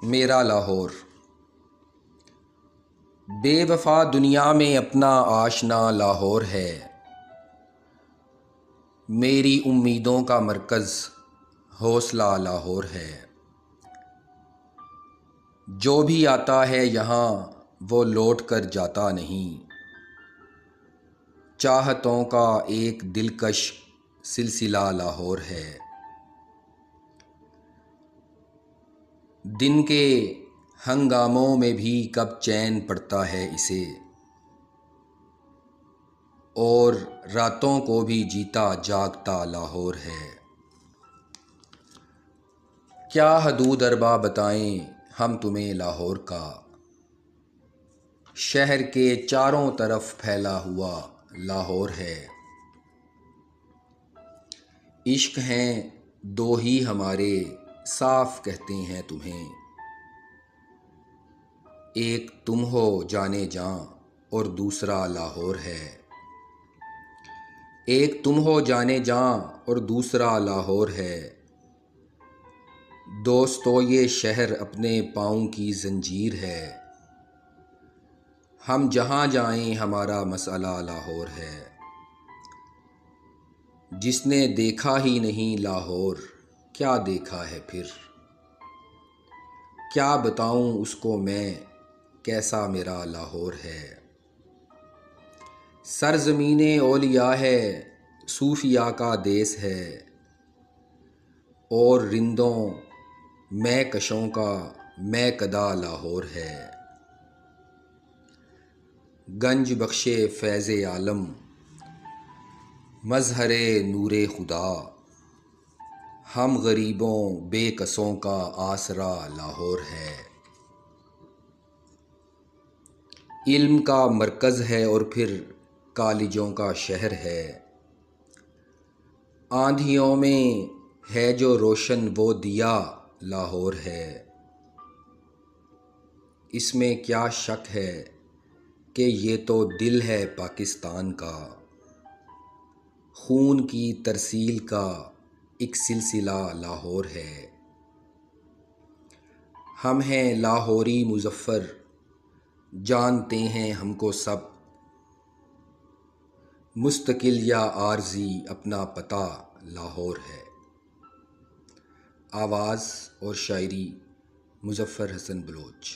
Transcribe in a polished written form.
मेरा लाहौर। बेवफा दुनिया में अपना आशना लाहौर है। मेरी उम्मीदों का मरकज़ हौसला लाहौर है। जो भी आता है यहाँ वो लौट कर जाता नहीं। चाहतों का एक दिलकश सिलसिला लाहौर है। दिन के हंगामों में भी कब चैन पड़ता है इसे, और रातों को भी जीता जागता लाहौर है। क्या हदूद अरबा बताएं हम तुम्हें लाहौर का, शहर के चारों तरफ फैला हुआ लाहौर है। इश्क हैं दो ही हमारे, साफ कहते हैं तुम्हें। एक तुम हो जाने जां और दूसरा लाहौर है। एक तुम हो जाने जां और दूसरा लाहौर है। दोस्तों ये शहर अपने पाँव की जंजीर है। हम जहाँ जाएं हमारा मसाला लाहौर है। जिसने देखा ही नहीं लाहौर क्या देखा है फिर। क्या बताऊं उसको मैं कैसा मेरा लाहौर है। सरज़मीने औलिया है, सूफिया का देश है, और रिंदों मैं कशों का मैं कदा लाहौर है। गंज बख्शे फैज़ आलम मज़हरे नूरे खुदा, हम गरीबों बेकसों का आसरा लाहौर है। इल्म का मरकज़ है और फिर कॉलेजों का शहर है। आंधियों में है जो रोशन वो दिया लाहौर है। इसमें क्या शक है कि ये तो दिल है पाकिस्तान का, खून की तरसील का एक सिलसिला लाहौर है। हम हैं लाहौरी मुज़फ़्फ़र, जानते हैं हमको सब। मुस्तकिल या आर्जी अपना पता लाहौर है। आवाज़ और शायरी मुज़फ़्फ़र हसन बलोच।